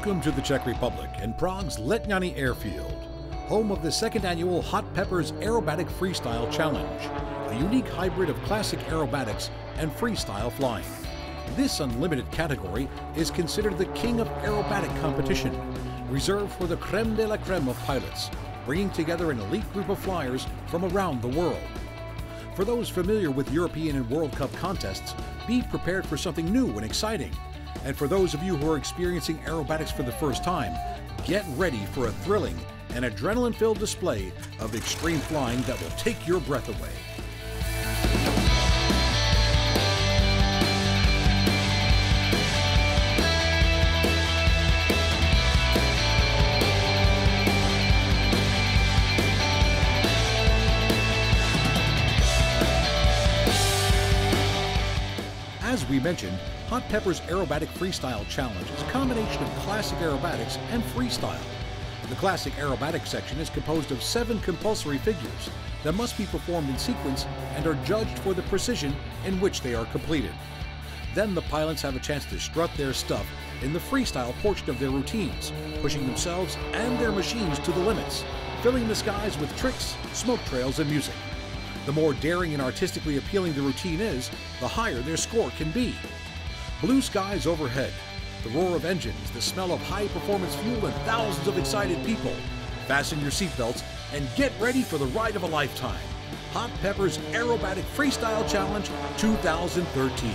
Welcome to the Czech Republic and Prague's Letňany Airfield, home of the second annual Hot Peppers Aerobatic Freestyle Challenge, a unique hybrid of classic aerobatics and freestyle flying. This unlimited category is considered the king of aerobatic competition, reserved for the creme de la creme of pilots, bringing together an elite group of flyers from around the world. For those familiar with European and World Cup contests, be prepared for something new and exciting. And for those of you who are experiencing aerobatics for the first time, get ready for a thrilling and adrenaline-filled display of extreme flying that will take your breath away. As we mentioned, Hot Peppers Aerobatic Freestyle Challenge is a combination of classic aerobatics and freestyle. The classic aerobatic section is composed of 7 compulsory figures that must be performed in sequence and are judged for the precision in which they are completed. Then the pilots have a chance to strut their stuff in the freestyle portion of their routines, pushing themselves and their machines to the limits, filling the skies with tricks, smoke trails, and music. The more daring and artistically appealing the routine is, the higher their score can be. Blue skies overhead, the roar of engines, the smell of high-performance fuel, and thousands of excited people. Fasten your seatbelts and get ready for the ride of a lifetime. Hot Peppers Aerobatic Freestyle Challenge 2013.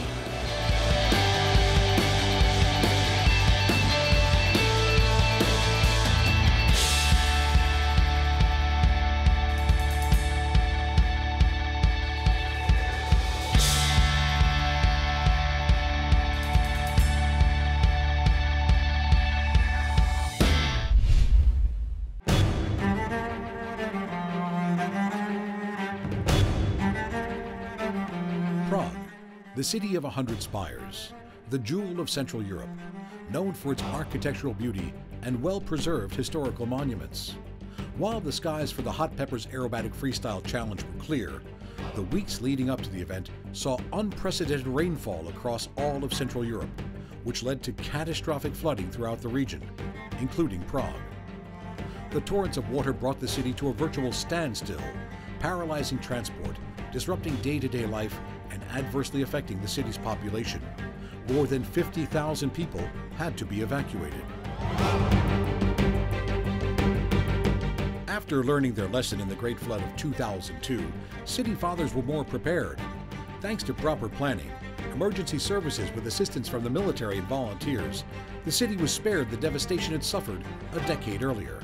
Prague, the city of 100 spires, the jewel of Central Europe, known for its architectural beauty and well-preserved historical monuments. While the skies for the Hot Peppers Aerobatic Freestyle Challenge were clear, the weeks leading up to the event saw unprecedented rainfall across all of Central Europe, which led to catastrophic flooding throughout the region, including Prague. The torrents of water brought the city to a virtual standstill, paralyzing transport, disrupting day-to-day life, and adversely affecting the city's population. More than 50,000 people had to be evacuated. After learning their lesson in the Great Flood of 2002, city fathers were more prepared. Thanks to proper planning, emergency services with assistance from the military and volunteers, the city was spared the devastation it suffered a decade earlier.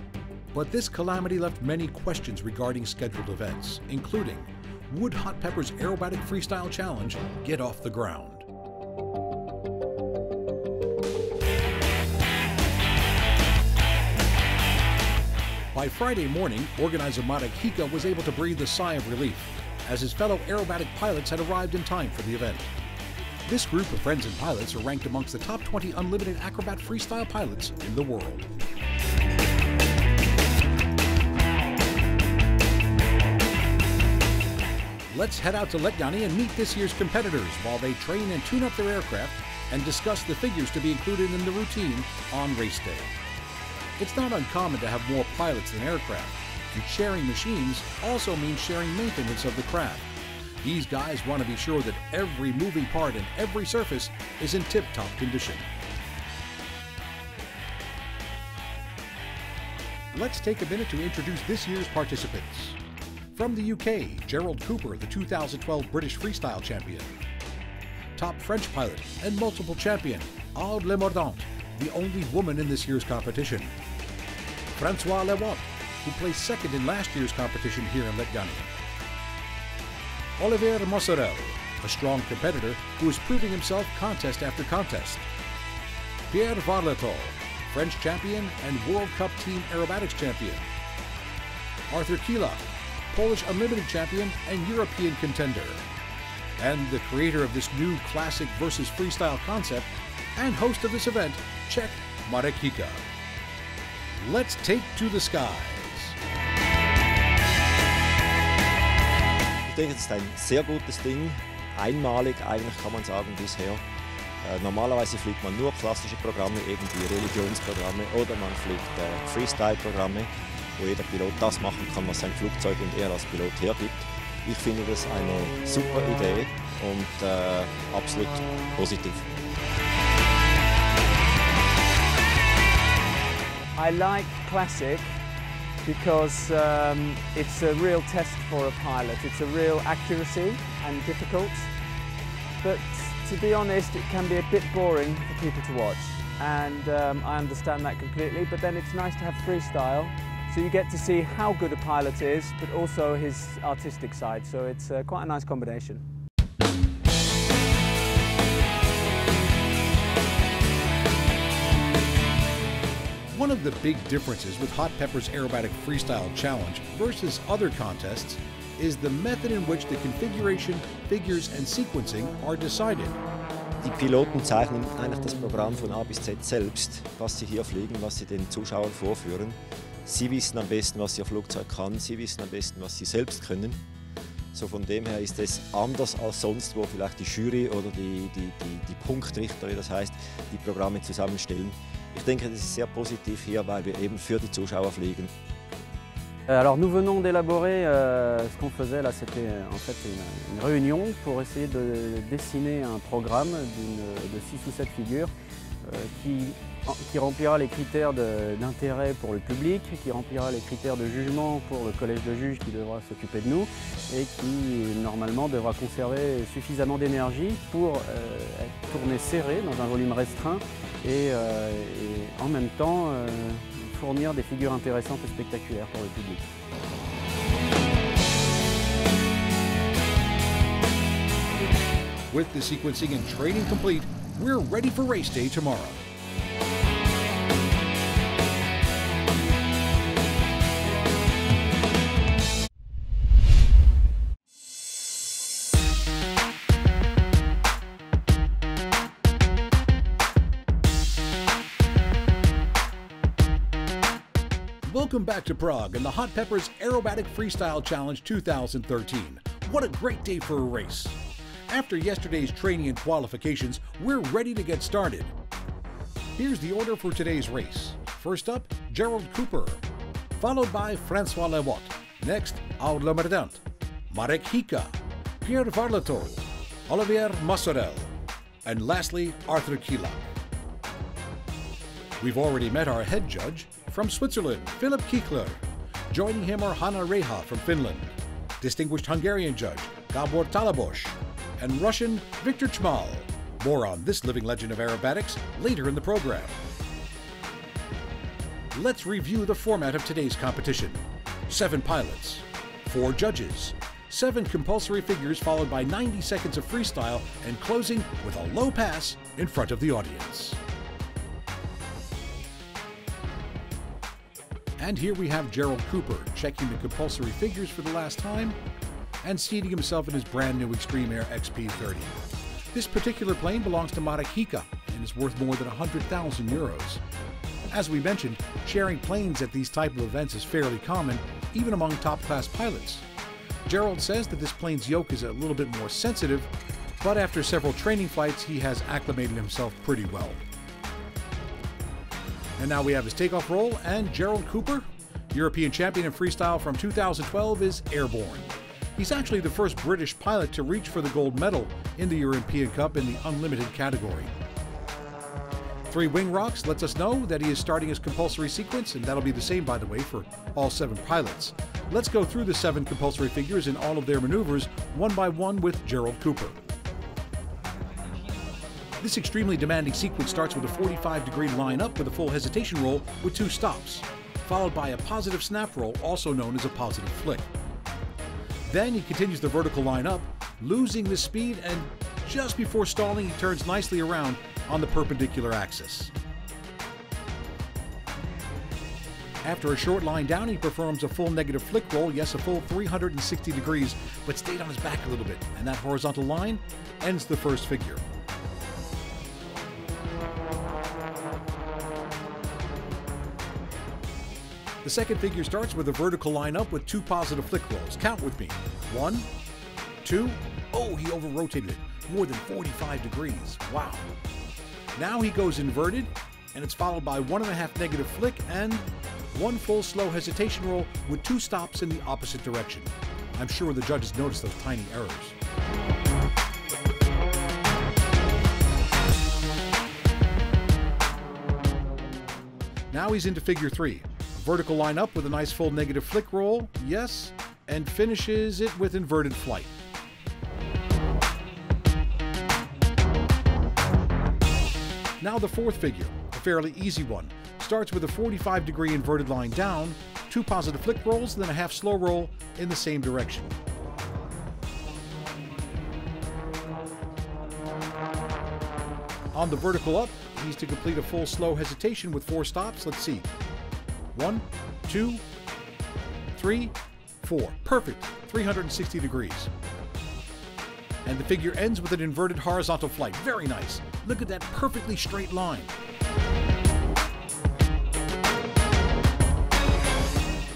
But this calamity left many questions regarding scheduled events, including, would Hot Peppers Aerobatic Freestyle Challenge get off the ground? By Friday morning, organizer Marek Hika was able to breathe a sigh of relief, as his fellow aerobatic pilots had arrived in time for the event. This group of friends and pilots are ranked amongst the top 20 unlimited acrobat freestyle pilots in the world. Let's head out to Letňany and meet this year's competitors while they train and tune up their aircraft and discuss the figures to be included in the routine on race day. It's not uncommon to have more pilots than aircraft, and sharing machines also means sharing maintenance of the craft. These guys want to be sure that every moving part and every surface is in tip-top condition. Let's take a minute to introduce this year's participants. From the UK, Gerald Cooper, the 2012 British Freestyle Champion. Top French pilot and multiple champion, Aude Lemordant, the only woman in this year's competition. François Lewat, who placed second in last year's competition here in Letňany. Olivier Mosserel, a strong competitor who is proving himself contest after contest. Pierre Varletol, French champion and World Cup Team Aerobatics champion. Arthur Kila, Polish Unlimited champion and European contender. And the creator of this new classic versus freestyle concept and host of this event, Czech Marek Hika. Let's take to the skies. Ich denke, es ist ein sehr gutes Ding. Einmalig eigentlich, kann man sagen, bisher. Normalerweise fliegt man nur klassische Programme, eben die Religionsprogramme, oder man fliegt Freestyle-Programme, wo jeder Pilot das machen kann, was sein Flugzeug und er als Pilot hergibt. Ich finde das eine super Idee und absolut positiv. I like classic because it's a real test for a pilot. It's a real accuracy and difficult. But to be honest, it can be a bit boring for people to watch. And I understand that completely, but then it's nice to have freestyle. So you get to see how good a pilot is, but also his artistic side. So it's quite a nice combination. One of the big differences with Hot Pepper's Aerobatic Freestyle Challenge versus other contests is the method in which the configuration, figures and sequencing are decided. Die Piloten zeichnen eigentlich das Programm von A bis Z selbst, was sie hier fliegen, was sie den Zuschauern vorführen. Sie wissen am besten, was ihr Flugzeug kann, sie wissen am besten, was sie selbst können. So von dem her ist es anders als sonst, wo vielleicht die Jury oder die Punktrichter, wie das heißt, die Programme zusammenstellen. Ich denke, das ist sehr positiv hier, weil wir eben für die Zuschauer fliegen. Alors nous venons d'élaborer ce qu'on faisait là, c'était en fait une réunion pour essayer de dessiner un programme de 6 ou 7 figures qui remplira les critères d'intérêt pour le public, qui remplira les critères de jugement pour le collège de juges qui devra s'occuper de nous et qui normalement devra conserver suffisamment d'énergie pour tourner serré dans un volume restreint et en même temps fournir des figures intéressantes et spectaculaires pour le public. With the sequencing and training complete, we're ready for race day tomorrow. Welcome back to Prague and the Hot Pepper's Aerobatic Freestyle Challenge 2013. What a great day for a race. After yesterday's training and qualifications, we're ready to get started. Here's the order for today's race. First up, Gerald Cooper, followed by François Lewat. Next, Aud Lemerdant, Marek Hika, Pierre Varlato, Olivier Massorel, and lastly, Arthur Kilak. We've already met our head judge from Switzerland, Philip Kiekler. Joining him are Hanna Reha from Finland, distinguished Hungarian judge Gabor Talabos, and Russian Viktor Chmal. More on this living legend of aerobatics later in the program. Let's review the format of today's competition. 7 pilots, 4 judges, 7 compulsory figures followed by 90 seconds of freestyle and closing with a low pass in front of the audience. And here we have Gerald Cooper checking the compulsory figures for the last time and seating himself in his brand new Extreme Air XP30. This particular plane belongs to Marek Hika and is worth more than 100,000 euros. As we mentioned, sharing planes at these type of events is fairly common, even among top-class pilots. Gerald says that this plane's yoke is a little bit more sensitive, but after several training flights, he has acclimated himself pretty well. And now we have his takeoff roll, and Gerald Cooper, European champion in freestyle from 2012, is airborne. He's actually the first British pilot to reach for the gold medal in the European Cup in the unlimited category. 3 wing rocks lets us know that he is starting his compulsory sequence, and that'll be the same, by the way, for all 7 pilots. Let's go through the 7 compulsory figures and all of their maneuvers one by one with Gerald Cooper. This extremely demanding sequence starts with a 45-degree line-up with a full hesitation roll with 2 stops, followed by a positive snap roll, also known as a positive flick. Then he continues the vertical line-up, losing the speed, and just before stalling, he turns nicely around on the perpendicular axis. After a short line down, he performs a full negative flick roll, yes, a full 360 degrees, but stayed on his back a little bit, and that horizontal line ends the first figure. The second figure starts with a vertical line-up with 2 positive flick rolls. Count with me. 1, 2, oh, he over-rotated it. More than 45 degrees. Wow. Now he goes inverted, and it's followed by 1.5 negative flick and 1 full slow hesitation roll with 2 stops in the opposite direction. I'm sure the judges noticed those tiny errors. Now he's into figure 3. A vertical line up with a nice full negative flick roll, yes, and finishes it with inverted flight. Now the 4th figure, a fairly easy one. Starts with a 45-degree inverted line down, 2 positive flick rolls, then a half slow roll in the same direction. On the vertical up, he's to complete a full slow hesitation with 4 stops. Let's see. 1, 2, 3, 4. Perfect. 360 degrees. And the figure ends with an inverted horizontal flight. Very nice. Look at that perfectly straight line.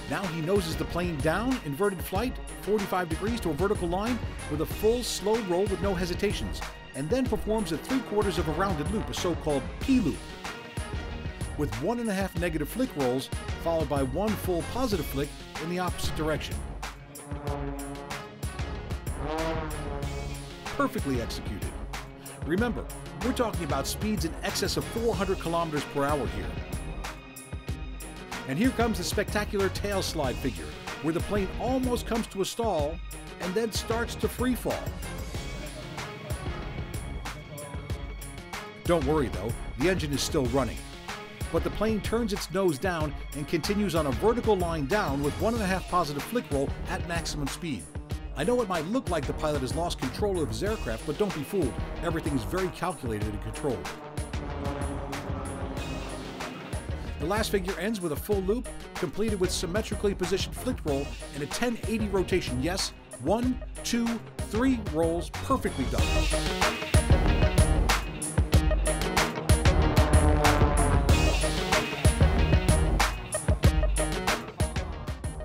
Now he noses the plane down, inverted flight, 45 degrees to a vertical line with a full slow roll with no hesitations, and then performs a 3/4 of a rounded loop, a so-called P-loop, with 1.5 negative flick rolls, followed by 1 full positive flick in the opposite direction. Perfectly executed. Remember, we're talking about speeds in excess of 400 kilometers per hour here. And here comes the spectacular tail slide figure, where the plane almost comes to a stall and then starts to free fall. Don't worry though, the engine is still running. But the plane turns its nose down and continues on a vertical line down with 1.5 positive flick roll at maximum speed. I know it might look like the pilot has lost control of his aircraft, but don't be fooled. Everything is very calculated and controlled. The last figure ends with a full loop, completed with symmetrically positioned flick roll and a 1080 rotation. Yes, 1, 2, 3 rolls, perfectly done.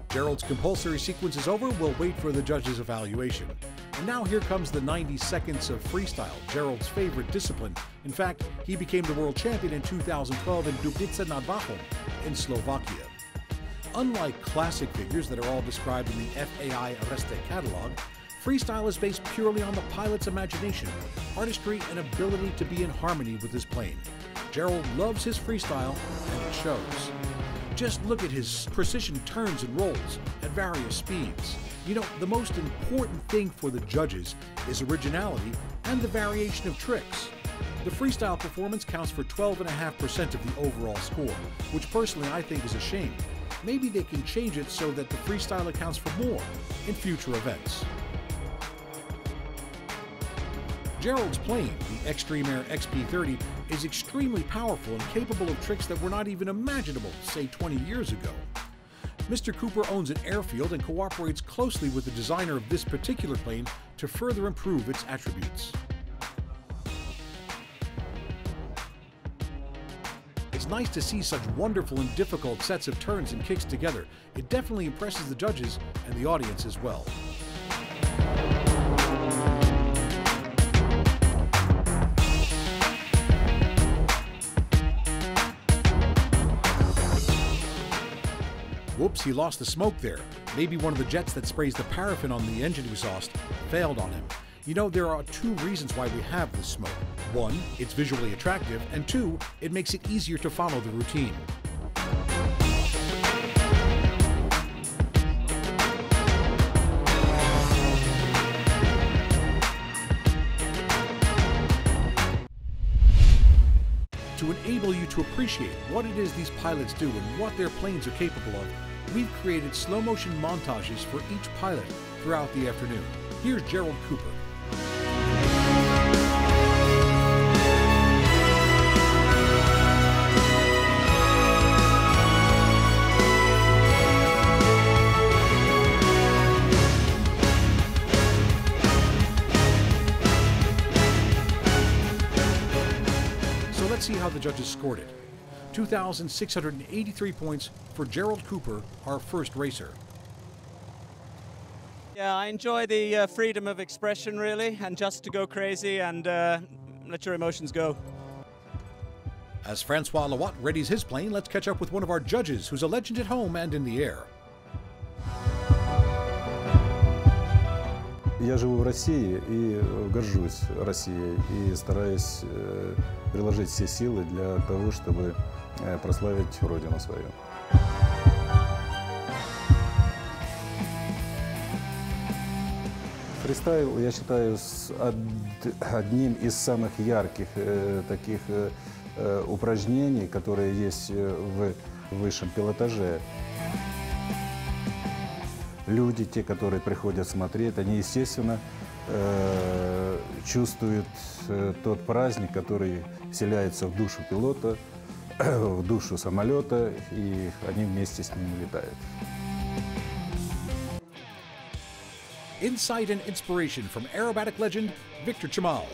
Gerald's compulsory sequence is over. We'll wait for the judges' evaluation. And now here comes the 90 seconds of freestyle, Gerald's favorite discipline. In fact, he became the world champion in 2012 in Dubica nad Váhom in Slovakia. Unlike classic figures that are all described in the FAI Areste catalog, freestyle is based purely on the pilot's imagination, artistry, and ability to be in harmony with his plane. Gerald loves his freestyle, and it shows. Just look at his precision turns and rolls at various speeds. You know, the most important thing for the judges is originality and the variation of tricks. The freestyle performance counts for 12.5% of the overall score, which personally I think is a shame. Maybe they can change it so that the freestyle accounts for more in future events. Gerald's plane, the Extreme Air XP30, is extremely powerful and capable of tricks that were not even imaginable, say 20 years ago. Mr. Cooper owns an airfield and cooperates closely with the designer of this particular plane to further improve its attributes. It's nice to see such wonderful and difficult sets of turns and kicks together. It definitely impresses the judges and the audience as well. Whoops, he lost the smoke there. Maybe one of the jets that sprays the paraffin on the engine exhaust failed on him. You know, there are 2 reasons why we have this smoke. 1, it's visually attractive, and 2, it makes it easier to follow the routine. To enable you to appreciate what it is these pilots do and what their planes are capable of, we've created slow-motion montages for each pilot throughout the afternoon. Here's Gerald Cooper. Let's see how the judges scored it. 2,683 points for Gerald Cooper, our first racer. Yeah, I enjoy the freedom of expression really, and just to go crazy and let your emotions go. As Francois Lewatt readies his plane, let's catch up with one of our judges who's a legend at home and in the air. Я живу в России и горжусь Россией и стараюсь приложить все силы для того, чтобы прославить родину свою. Фристайл, я считаю, одним из самых ярких таких упражнений, которые есть в высшем пилотаже. Люди, те, которые приходят смотреть, они, естественно, чувствуют тот праздник, который вселяется в душу пилота, в душу самолета, и они вместе с ним летают. Insight and inspiration from aerobatic legend Victor Chamal.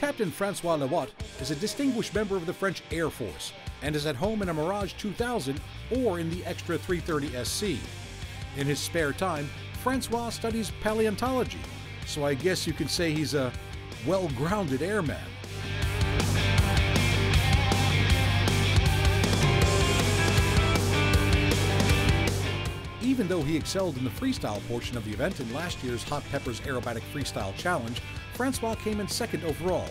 Captain Francois Lewatt is a distinguished member of the French Air Force and is at home in a Mirage 2000 or in the Extra 330 SC. In his spare time, Francois studies paleontology, so I guess you can say he's a well-grounded airman. Even though he excelled in the freestyle portion of the event in last year's Hot Peppers Aerobatic Freestyle Challenge, Francois came in second overall.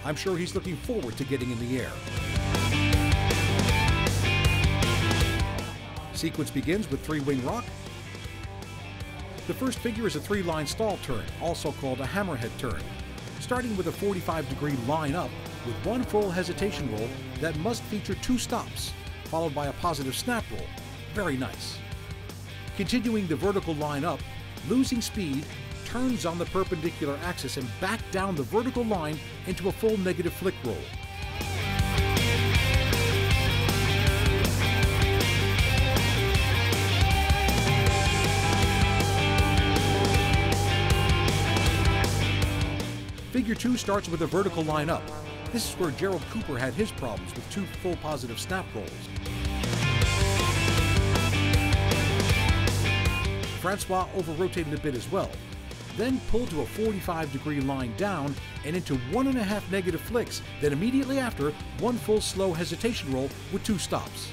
I'm sure he's looking forward to getting in the air. Sequence begins with three-wing rock. The first figure is a three-line stall turn, also called a hammerhead turn, starting with a 45-degree line up with one full hesitation roll that must feature two stops, followed by a positive snap roll. Very nice. Continuing the vertical line up, losing speed, turns on the perpendicular axis and back down the vertical line into a full negative flick roll. Figure 2 starts with a vertical line up. This is where Gerald Cooper had his problems with two full positive snap rolls. Francois over-rotated a bit as well, then pulled to a 45-degree line down and into 1.5 negative flicks, then immediately after, one full slow hesitation roll with two stops.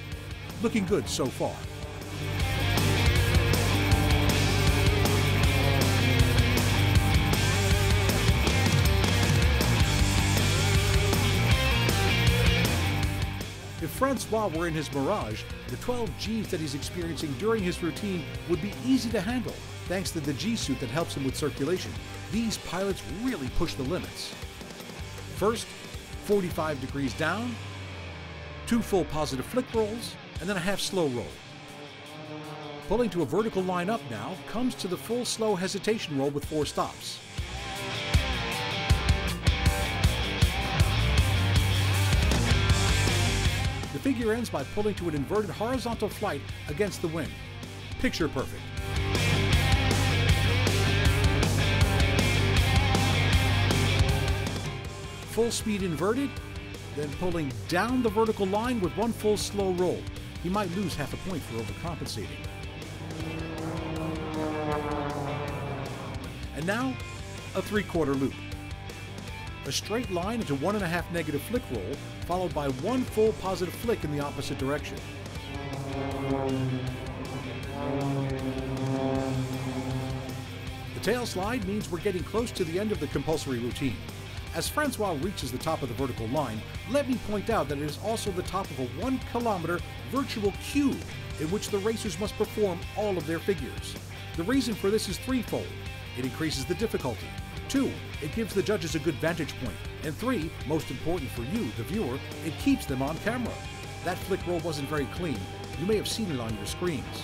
Looking good so far. If Francois were in his Mirage, the 12 Gs that he's experiencing during his routine would be easy to handle, thanks to the G-suit that helps him with circulation. These pilots really push the limits. First, 45 degrees down, two full positive flick rolls, and then a half slow roll. Pulling to a vertical line up now, comes to the full slow hesitation roll with four stops. The figure ends by pulling to an inverted horizontal flight against the wind. Picture perfect. Full speed inverted, then pulling down the vertical line with one full slow roll. He might lose half a point for overcompensating. And now, a three-quarter loop. A straight line into 1.5 negative flick roll, followed by one full positive flick in the opposite direction. The tail slide means we're getting close to the end of the compulsory routine. As Francois reaches the top of the vertical line, let me point out that it is also the top of a 1 kilometer virtual cube in which the racers must perform all of their figures. The reason for this is threefold. It increases the difficulty. 2, it gives the judges a good vantage point. And 3, most important for you, the viewer, it keeps them on camera. That flick roll wasn't very clean. You may have seen it on your screens.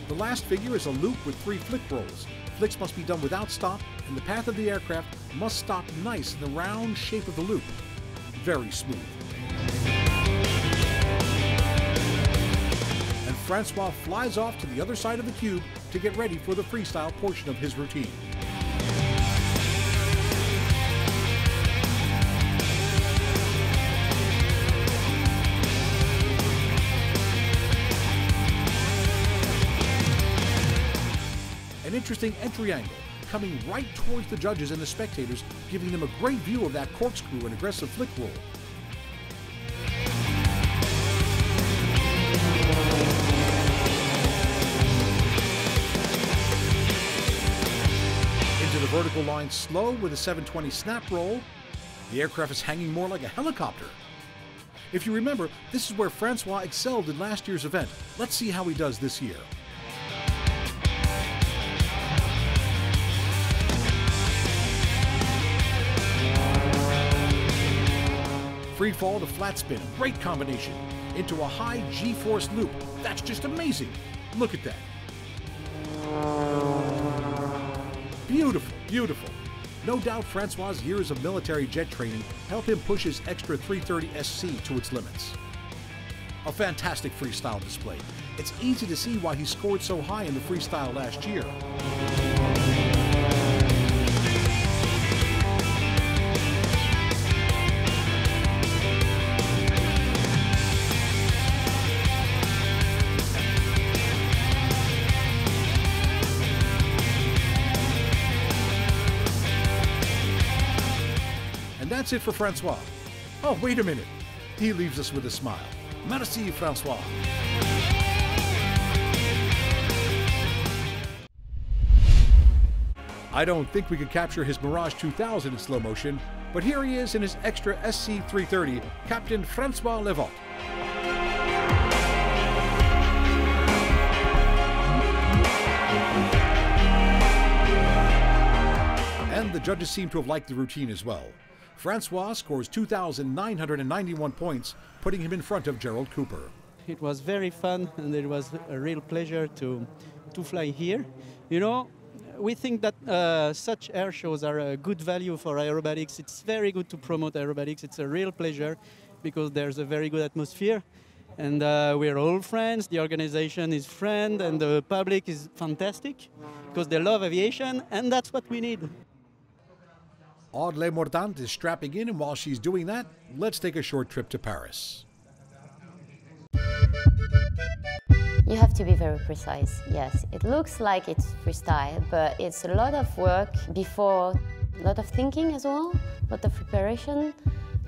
The last figure is a loop with 3 flick rolls. Flicks must be done without stop, and the path of the aircraft must stop nice in the round shape of the loop. Very smooth. And Francois flies off to the other side of the cube to get ready for the freestyle portion of his routine. An interesting entry angle, coming right towards the judges and the spectators, giving them a great view of that corkscrew and aggressive flick roll. vertical line slow with a 720 snap roll. The aircraft is hanging more like a helicopter. If you remember, this is where Francois excelled in last year's event. Let's see how he does this year. Free fall to flat spin, great combination. Into a high G-force loop. That's just amazing. Look at that. Beautiful, beautiful. No doubt Francois' years of military jet training help him push his extra 330 SC to its limits. A fantastic freestyle display. It's easy to see why he scored so high in the freestyle last year. And that's it for Francois. Oh, wait a minute. He leaves us with a smile. Merci, Francois. I don't think we could capture his Mirage 2000 in slow motion, but here he is in his extra SC330, Captain Francois Levant. And the judges seem to have liked the routine as well. Francois scores 2,991 points, putting him in front of Gerald Cooper. It was very fun, and it was a real pleasure to fly here. You know, we think that such air shows are a good value for aerobatics. It's very good to promote aerobatics. It's a real pleasure because there's a very good atmosphere. And we're all friends, the organization is friend, and the public is fantastic because they love aviation, and that's what we need. Aude Le Mordant is strapping in, and while she's doing that, let's take a short trip to Paris. You have to be very precise, yes. It looks like it's freestyle, but it's a lot of work before, a lot of thinking as well, a lot of preparation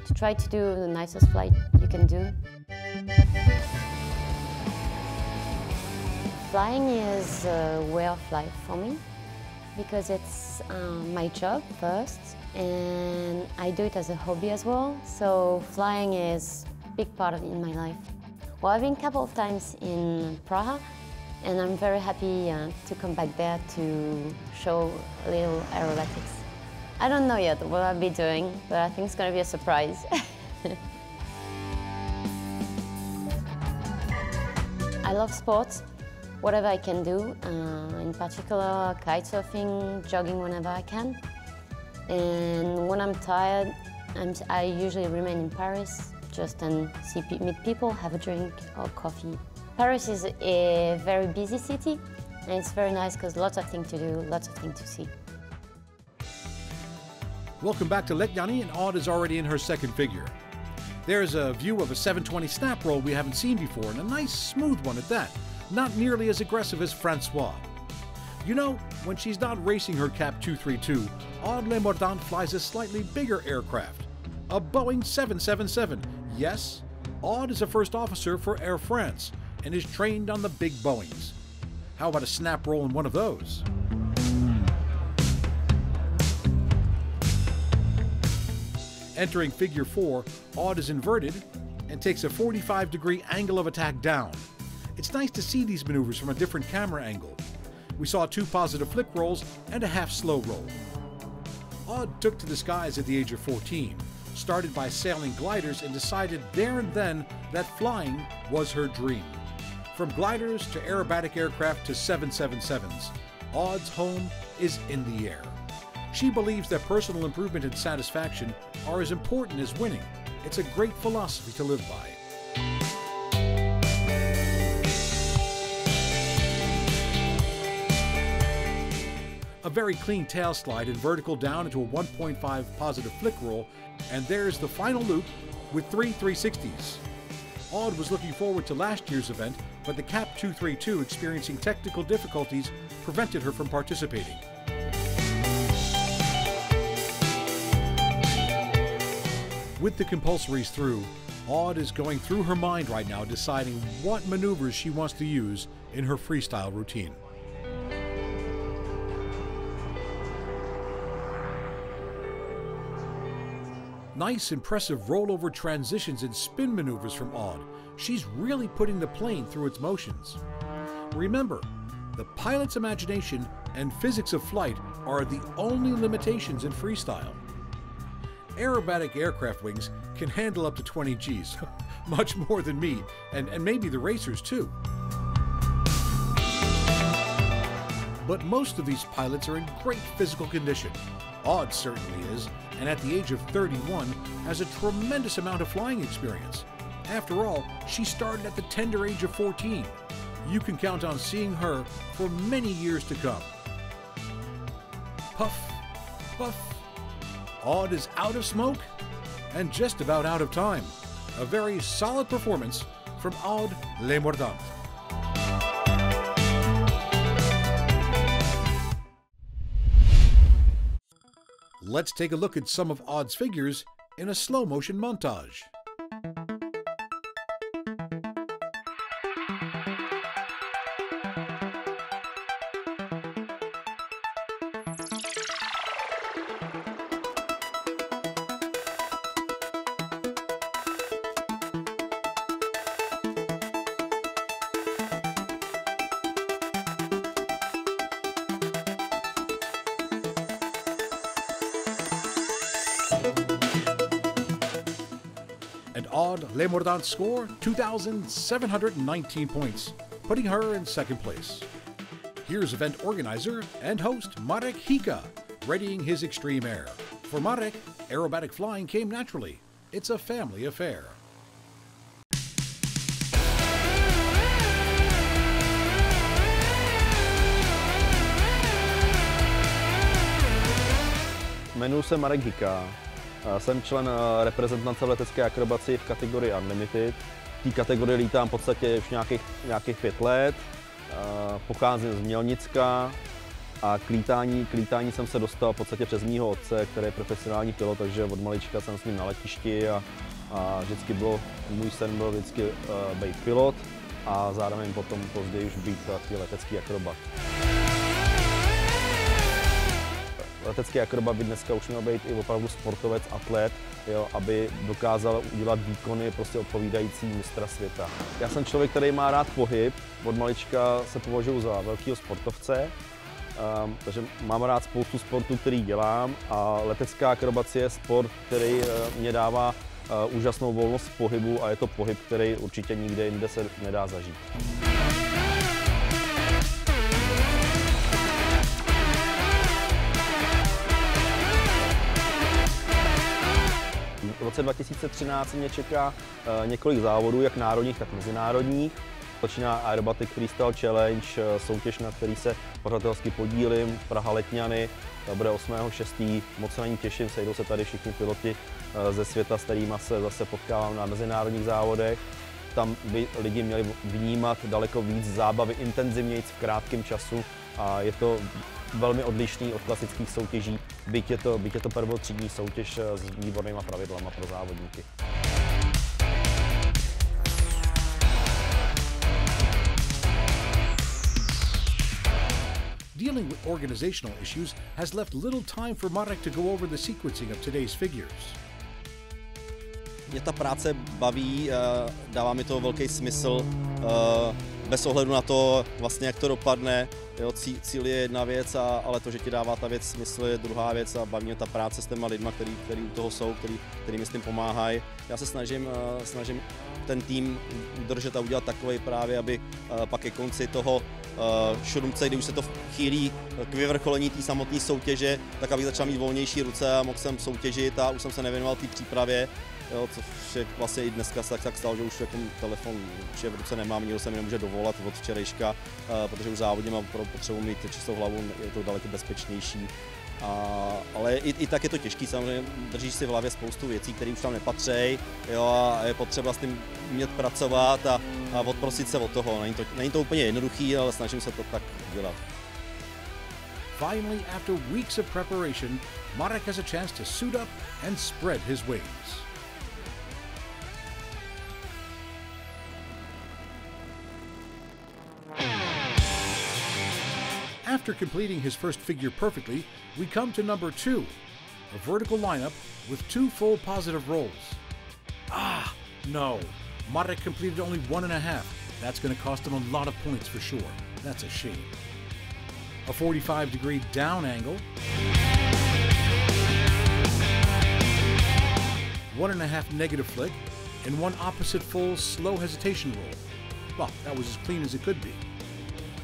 to try to do the nicest flight you can do. Flying is a way of life for me because it's my job first, and I do it as a hobby as well, so flying is a big part of it in my life. Well, I've been a couple of times in Prague, and I'm very happy to come back there to show a little aerobatics. I don't know yet what I'll be doing, but I think it's going to be a surprise. I love sports, whatever I can do, in particular kite surfing, jogging whenever I can. And when I'm tired, I usually remain in Paris, just and meet people, have a drink or coffee. Paris is a very busy city, and it's very nice because lots of things to do, lots of things to see. Welcome back to Letjani, and Aude is already in her second figure. There's a view of a 720 snap roll we haven't seen before, and a nice smooth one at that, not nearly as aggressive as Francois. You know, when she's not racing her Cap 232, Aude Le Mordant flies a slightly bigger aircraft, a Boeing 777. Yes, Aude is a first officer for Air France and is trained on the big Boeings. How about a snap roll in one of those? Entering figure 4, Aude is inverted and takes a 45-degree angle of attack down. It's nice to see these maneuvers from a different camera angle. We saw 2 positive flick rolls and a half slow roll. Aude took to the skies at the age of 14, started by sailing gliders, and decided there and then that flying was her dream. From gliders to aerobatic aircraft to 777s, Aude's home is in the air. She believes that personal improvement and satisfaction are as important as winning. It's a great philosophy to live by. A very clean tail slide and vertical down into a 1.5 positive flick roll, and there's the final loop with 3 360s. Aude was looking forward to last year's event, but the Cap 232 experiencing technical difficulties prevented her from participating. With the compulsories through, Aude is going through her mind right now, deciding what maneuvers she wants to use in her freestyle routine. Nice, impressive rollover transitions and spin maneuvers from Aude. She's really putting the plane through its motions. Remember, the pilot's imagination and physics of flight are the only limitations in freestyle. Aerobatic aircraft wings can handle up to 20 Gs, much more than me, and maybe the racers too. But most of these pilots are in great physical condition. Aude certainly is, and at the age of 31 has a tremendous amount of flying experience. After all, she started at the tender age of 14. You can count on seeing her for many years to come. Puff, puff. Aude is out of smoke and just about out of time. A very solid performance from Aude Le Mordant. Let's take a look at some of Aude's figures in a slow-motion montage. And Aude Le Mordant's score, 2,719 points, putting her in second place. Here's event organizer and host Marek Hika, readying his extreme air. For Marek, aerobatic flying came naturally. It's a family affair. Jmenuji se Marek Hika. Jsem člen reprezentace v letecké akrobaci v kategorii Unlimited. V té kategorii lítám v podstatě už nějakých 5 let. Pocházím z Mělnicka a k lítání jsem se dostal v podstatě přes mýho otce, který je profesionální pilot, takže od malička jsem s ním na letišti a vždycky můj sen byl vždycky být pilot a zároveň potom později už být letecký akrobat. Letecký akrobat by dneska už měl být i opravdu sportovec, atlet, jo, aby dokázal udělat výkony prostě odpovídající mistra světa. Já jsem člověk, který má rád pohyb, od malička se považuji za velkého sportovce, takže mám rád spoustu sportů, který dělám a letecká akrobacie je sport, který mě dává úžasnou volnost pohybu a je to pohyb, který určitě nikde jinde se nedá zažít. V roce 2013 mě čeká několik závodů, jak národních, tak mezinárodních. Začíná Aerobatic Freestyle Challenge, soutěž, na který se pořadatelsky podílím, Praha Letňany, bude 8.6. Moc se na ní těším, sejdou se tady všichni piloti ze světa, s kterými se zase potkávám na mezinárodních závodech. Tam by lidi měli vnímat daleko víc zábavy, intenzivněji v krátkém času a je to velmi odlišný od klasických soutěží, byť je to prvotřídní soutěž s výbornýma pravidlama pro závodníky. Dealing with organizational issues has left little time for Marek to go over the sequencing of today's figures. Mě ta práce baví, dává mi to velký smysl, bez ohledu na to, vlastně, jak to dopadne. Jo, cíl je jedna věc, ale to, že ti dává ta věc smysl, je druhá věc a baví mě ta práce s těma lidma, který u toho jsou, který mi s tím pomáhají. Já se snažím ten tým udržet a udělat takový právě, aby pak ke konci toho šurumce, kdy už se to chýlí k vyvrcholení té samotné soutěže, tak abych začal mít volnější ruce a mohl jsem soutěžit a už jsem se nevěnoval té přípravě. Jo, což je vlastně i dneska se tak stalo, že už jako telefon už v ruce nemám, nikdo se mi nemůže dovolat od včerejška, protože už závodně mám potřebu mít čistou hlavu, je to daleko bezpečnější. Ale i tak je to těžký, samozřejmě držíš si v hlavě spoustu věcí, které už tam nepatří, jo, a je potřeba s tím umět pracovat a odprosit se od toho. Není to úplně jednoduchý, ale snažím se to tak dělat. Finally, after weeks of preparation, Marek has a chance to suit up and spread his wings. After completing his first figure perfectly, we come to number 2. a vertical lineup with 2 full positive rolls. Ah, no. Marek completed only 1.5. That's going to cost him a lot of points for sure. That's a shame. A 45-degree down angle. 1.5 negative flick, and 1 opposite full slow hesitation roll. Well, that was as clean as it could be.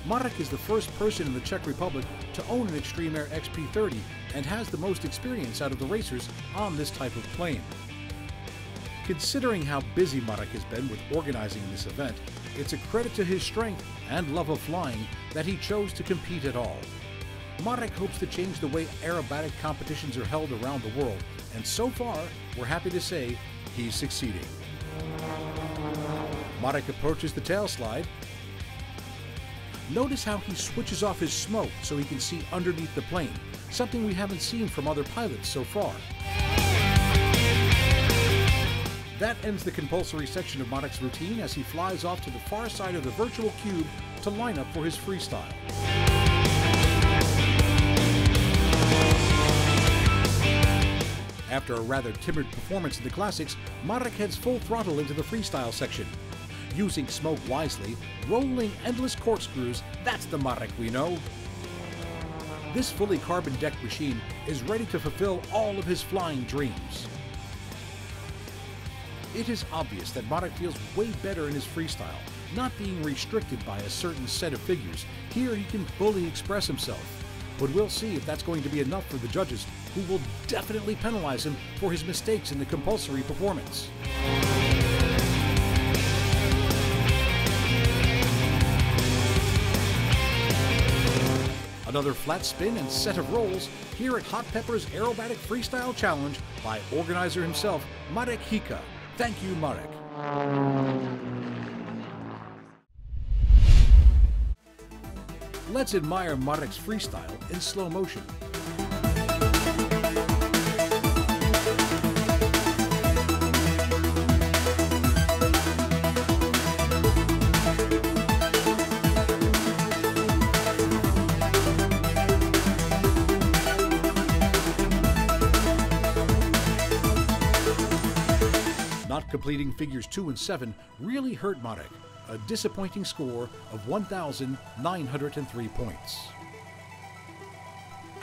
Marek is the first person in the Czech Republic to own an Extreme Air XP30 and has the most experience out of the racers on this type of plane. Considering how busy Marek has been with organizing this event, it's a credit to his strength and love of flying that he chose to compete at all. Marek hopes to change the way aerobatic competitions are held around the world, and so far, we're happy to say he's succeeding. Marek approaches the tail slide. Notice how he switches off his smoke so he can see underneath the plane, something we haven't seen from other pilots so far. That ends the compulsory section of Marek's routine as he flies off to the far side of the virtual cube to line up for his freestyle. After a rather timid performance in the classics, Marek heads full throttle into the freestyle section. Using smoke wisely, rolling endless corkscrews, that's the Marek we know. This fully carbon-decked machine is ready to fulfill all of his flying dreams. It is obvious that Marek feels way better in his freestyle, not being restricted by a certain set of figures. Here he can fully express himself. But we'll see if that's going to be enough for the judges, who will definitely penalize him for his mistakes in the compulsory performance. Another flat spin and set of rolls here at Hot Pepper's Aerobatic Freestyle Challenge by organizer himself, Marek Hika. Thank you, Marek. Let's admire Marek's freestyle in slow motion. Not completing figures 2 and 7 really hurt Marek, a disappointing score of 1,903 points.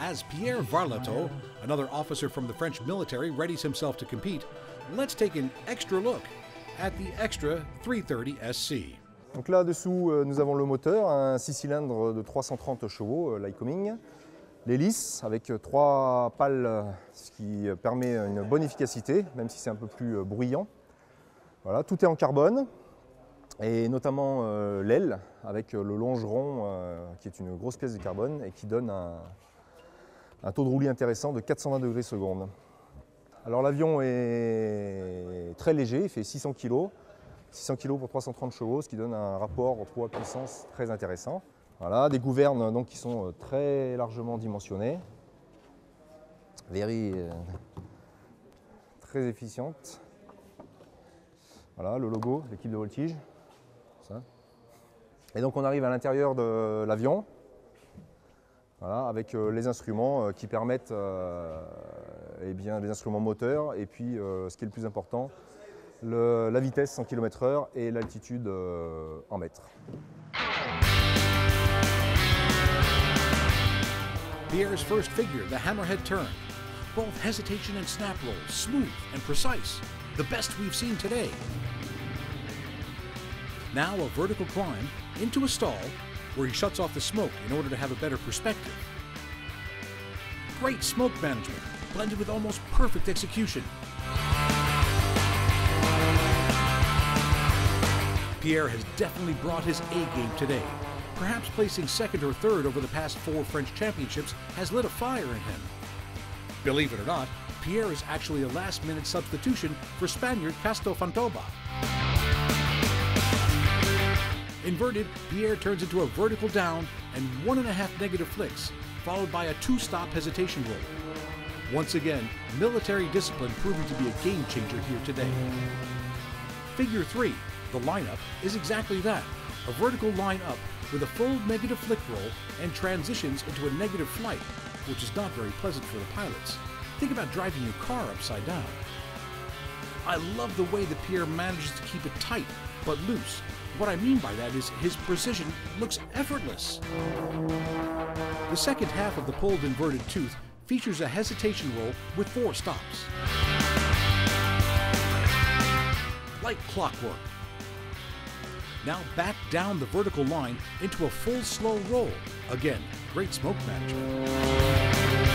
As Pierre Varlato, another officer from the French military, readies himself to compete, let's take an extra look at the AFC2013 SC. Donc là-dessous, nous avons le moteur, un 6 cylindres de 330 chevaux, Lycoming. L'hélice avec 3 pales, ce qui permet une bonne efficacité, même si c'est un peu plus bruyant. Voilà, tout est en carbone, et notamment l'aile avec le longeron qui est une grosse pièce de carbone et qui donne un taux de roulis intéressant de 420 degrés secondes. Alors l'avion est très léger, il fait 600 kg. 600 kg pour 330 chevaux, ce qui donne un rapport poids-puissance très intéressant. Voilà, des gouvernes donc, qui sont très largement dimensionnées, très efficientes. Voilà, le logo, l'équipe de voltige. Ça. Et donc on arrive à l'intérieur de l'avion, voilà, avec les instruments qui permettent eh bien, les instruments moteurs et puis ce qui est le plus important, la vitesse en km/h et l'altitude en mètres. Pierre's first figure, the hammerhead turn. Both hesitation and snap rolls, smooth and precise. The best we've seen today. Now a vertical climb into a stall where he shuts off the smoke in order to have a better perspective. Great smoke management, blended with almost perfect execution. Pierre has definitely brought his A-game today. Perhaps placing second or third over the past 4 French championships has lit a fire in him. Believe it or not, Pierre is actually a last-minute substitution for Spaniard Castofantoba. Inverted, Pierre turns into a vertical down and 1.5 negative flicks, followed by a 2-stop hesitation roll. Once again, military discipline proving to be a game-changer here today. Figure 3, the lineup, is exactly that, a vertical line-up with a full negative flick roll and transitions into a negative flight, which is not very pleasant for the pilots. Think about driving your car upside down. I love the way that Pierre manages to keep it tight but loose. What I mean by that is his precision looks effortless. The second half of the pulled inverted tooth features a hesitation roll with 4 stops. Like clockwork. Now back down the vertical line into a full slow roll. Again, great smoke management.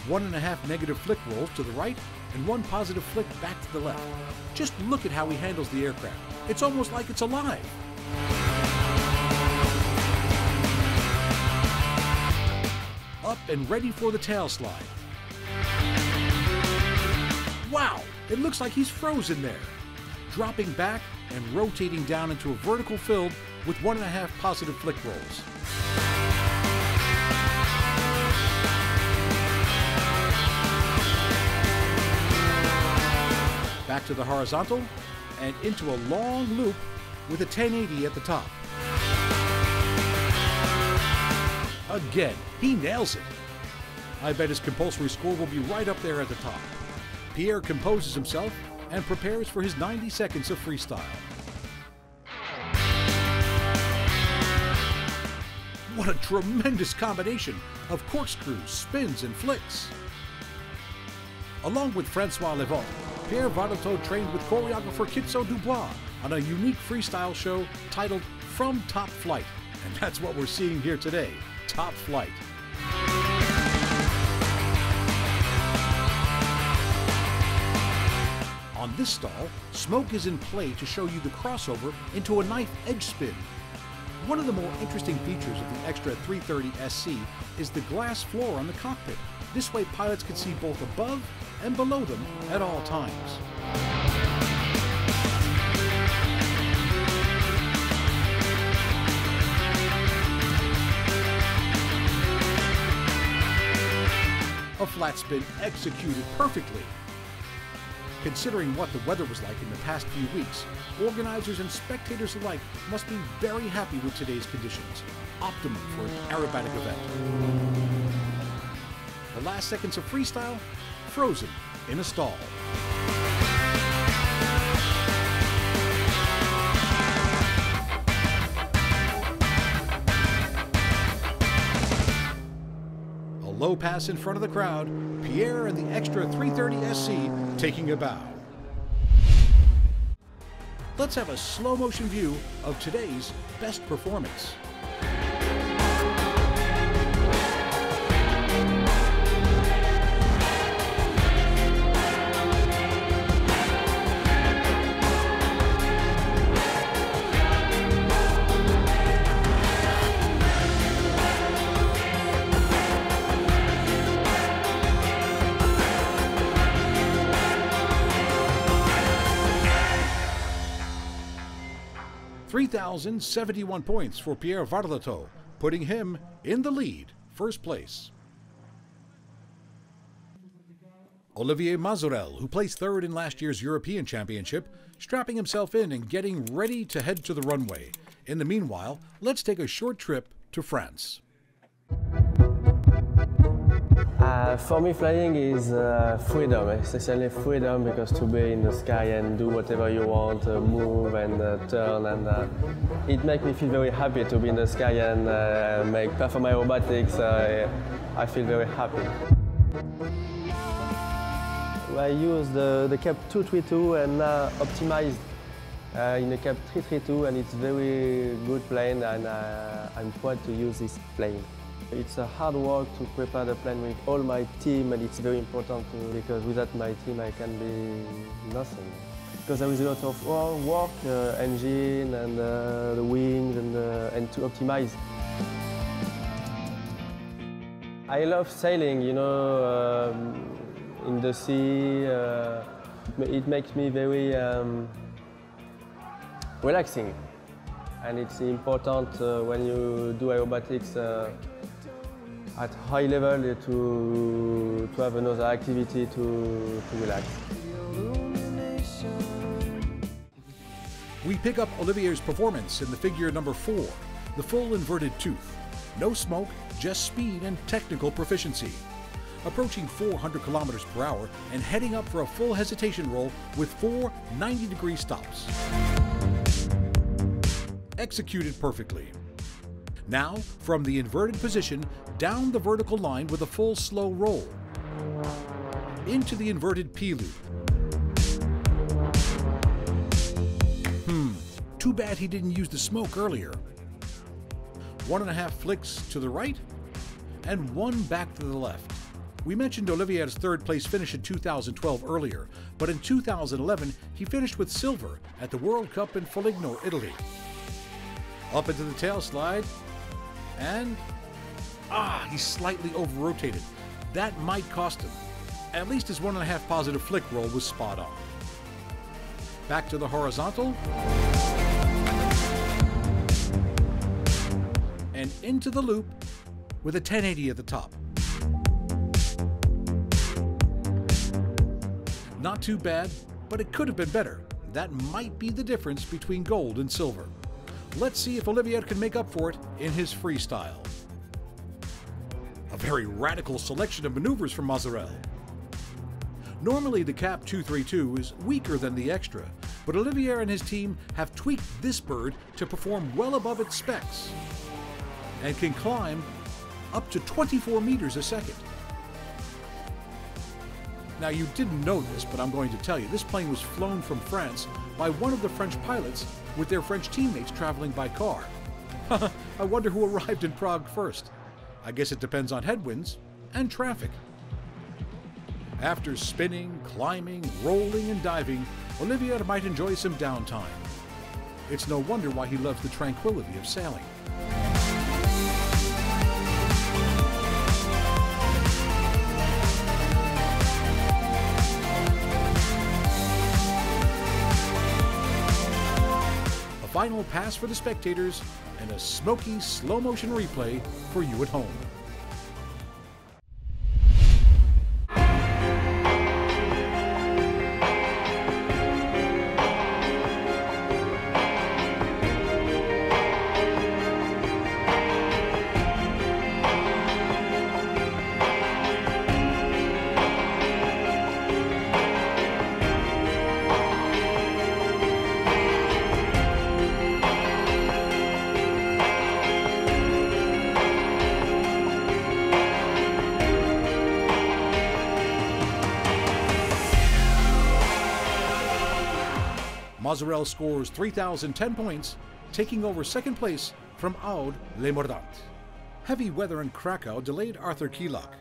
One and a half negative flick rolls to the right and 1 positive flick back to the left. Just look at how he handles the aircraft. It's almost like it's alive. Up and ready for the tail slide. Wow, it looks like he's frozen there. Dropping back and rotating down into a vertical fill with 1.5 positive flick rolls. Back to the horizontal and into a long loop with a 1080 at the top. Again, he nails it. I bet his compulsory score will be right up there at the top. Pierre composes himself and prepares for his 90 seconds of freestyle. What a tremendous combination of corkscrews, spins, and flicks. Along with Francois Levant, Pierre Vardato trained with choreographer Kitso Dubois on a unique freestyle show titled From Top Flight. And that's what we're seeing here today, Top Flight. On this stall, smoke is in play to show you the crossover into a knife edge spin. One of the more interesting features of the Extra 330 SC is the glass floor on the cockpit. This way pilots can see both above and below them at all times. A flat spin executed perfectly. Considering what the weather was like in the past few weeks, organizers and spectators alike must be very happy with today's conditions. Optimum for an aerobatic event. The last seconds of freestyle, frozen in a stall. A low pass in front of the crowd, Pierre and the Extra 330 SC taking a bow. Let's have a slow motion view of today's best performance. $3,071 points for Pierre Vardato, putting him in the lead, first place. Olivier Mazurel, who placed third in last year's European Championship, strapping himself in and getting ready to head to the runway. In the meanwhile, let's take a short trip to France. For me, flying is freedom, essentially freedom, because to be in the sky and do whatever you want, move and turn, and it makes me feel very happy to be in the sky and perform aerobatics. I feel very happy. I use the Cap 232 and optimized in the Cap 332, and it's a very good plane, and I'm proud to use this plane. It's a hard work to prepare the plane with all my team, and it's very important because without my team I can be nothing. Because there is a lot of work, engine and the wings and to optimize. I love sailing, you know, in the sea. It makes me very relaxing, and it's important when you do aerobatics at high level to have another activity to relax. We pick up Olivier's performance in the figure number 4, the full inverted tooth. No smoke, just speed and technical proficiency. Approaching 400 kilometers per hour and heading up for a full hesitation roll with 4 90-degree stops. Executed perfectly. Now, from the inverted position, down the vertical line with a full slow roll. Into the inverted P-loop. Too bad he didn't use the smoke earlier. 1.5 flicks to the right, and 1 back to the left. We mentioned Olivier's third place finish in 2012 earlier, but in 2011 he finished with silver at the World Cup in Foligno, Italy. Up into the tail slide, and he slightly over-rotated. That might cost him. At least his 1.5 positive flick roll was spot on. Back to the horizontal, and into the loop with a 1080 at the top. Not too bad, but it could have been better. That might be the difference between gold and silver. Let's see if Olivier can make up for it in his freestyle. A very radical selection of maneuvers from Mazarel. Normally the Cap 232 is weaker than the Extra, but Olivier and his team have tweaked this bird to perform well above its specs and can climb up to 24 meters a second. Now, you didn't know this, but I'm going to tell you, this plane was flown from France by one of the French pilots with their French teammates traveling by car. I wonder who arrived in Prague first. I guess it depends on headwinds and traffic. After spinning, climbing, rolling, and diving, Olivier might enjoy some downtime. It's no wonder why he loves the tranquility of sailing. A final pass for the spectators and a smoky slow-motion replay for you at home. Mazarel scores 3,010 points, taking over second place from Aude Le Mordant. Heavy weather in Krakow delayed Arthur Kielak.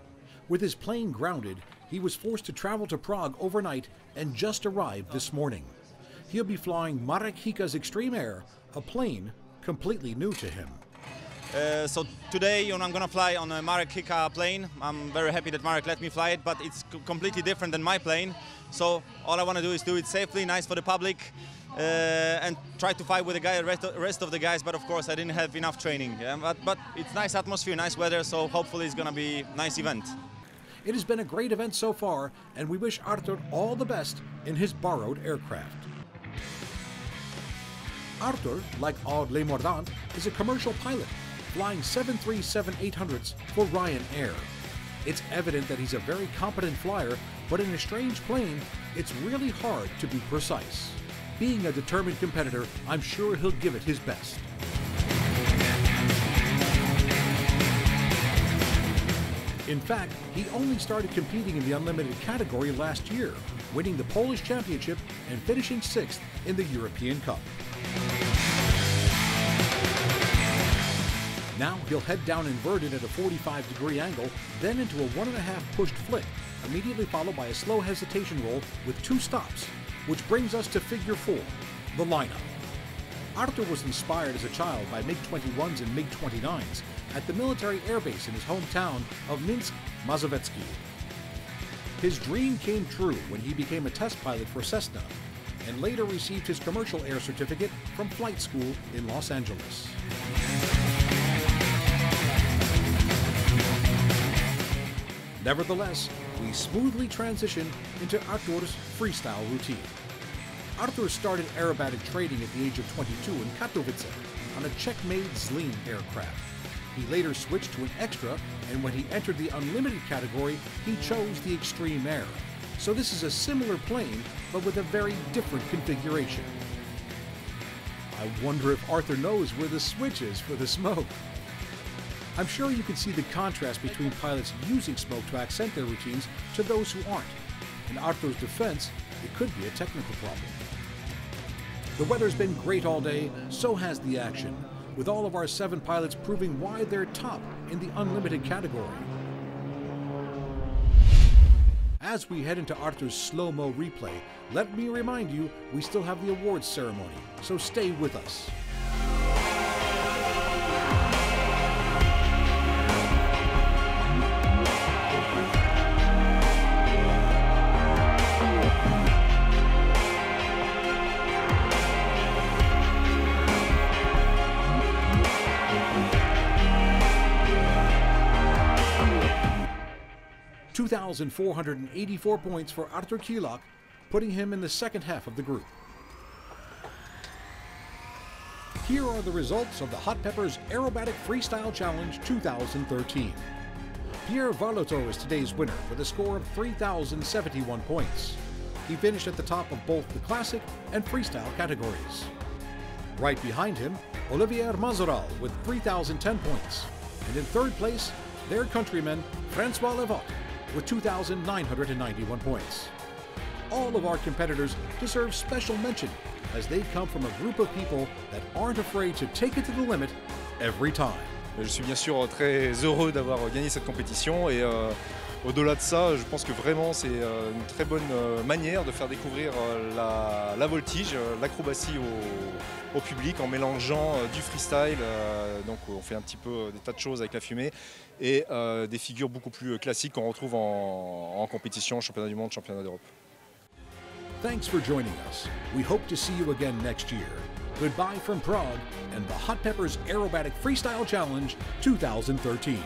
With his plane grounded, he was forced to travel to Prague overnight and just arrived this morning. He'll be flying Marek Hika's Extreme Air, a plane completely new to him. So today, I'm going to fly on a Marek Hika plane. I'm very happy that Marek let me fly it, but it's completely different than my plane. So all I want to do is do it safely, nice for the public, and try to fight with the rest of the guys. But of course, I didn't have enough training. But it's nice atmosphere, nice weather, so hopefully it's going to be a nice event. It has been a great event so far, and we wish Arthur all the best in his borrowed aircraft. Arthur, like Aude Le Mordant, is a commercial pilot, flying 737-800s for Ryanair. It's evident that he's a very competent flyer, but in a strange plane, it's really hard to be precise. Being a determined competitor, I'm sure he'll give it his best. In fact, he only started competing in the unlimited category last year, winning the Polish Championship and finishing 6th in the European Cup. Now he'll head down inverted at a 45-degree angle, then into a 1.5 pushed flick, immediately followed by a slow hesitation roll with 2 stops, which brings us to figure 4, the lineup. Arthur was inspired as a child by MiG-21s and MiG-29s at the military airbase in his hometown of Minsk, Mazowiecki. His dream came true when he became a test pilot for Cessna, and later received his commercial air certificate from flight school in Los Angeles. Nevertheless, we smoothly transition into Arthur's freestyle routine. Arthur started aerobatic training at the age of 22 in Katowice on a Czech-made Zlin aircraft. He later switched to an extra, and when he entered the unlimited category, he chose the Extreme Air. So this is a similar plane, but with a very different configuration. I wonder if Arthur knows where the switch is for the smoke. I'm sure you can see the contrast between pilots using smoke to accent their routines to those who aren't. In Arthur's defense, it could be a technical problem. The weather's been great all day, so has the action, with all of our 7 pilots proving why they're top in the unlimited category. As we head into Arthur's slow-mo replay, let me remind you, we still have the awards ceremony, so stay with us. $2,484 points for Arthur Kielak, putting him in the second half of the group. Here are the results of the Hot Peppers Aerobatic Freestyle Challenge 2013. Pierre Varloto is today's winner with a score of 3,071 points. He finished at the top of both the classic and freestyle categories. Right behind him, Olivier Mazoral with 3,010 points. And in third place, their countryman, Francois Levac, with 2,991 points. All of our competitors deserve special mention as they come from a group of people that aren't afraid to take it to the limit every time. Je suis bien sûr très heureux d'avoir gagné cette compétition et au-delà de ça, je pense que vraiment c'est une très bonne manière de faire découvrir la voltige, l'acrobatie au public en mélangeant du freestyle, donc on fait un petit peu des tas de choses avec la fumée et des figures beaucoup plus classiques qu'on retrouve en compétition, championnat du monde, championnat d'Europe. Thanks for joining us. We hope to see you again next year. Goodbye from Prague and the Hot Peppers Aerobatic Freestyle Challenge 2013.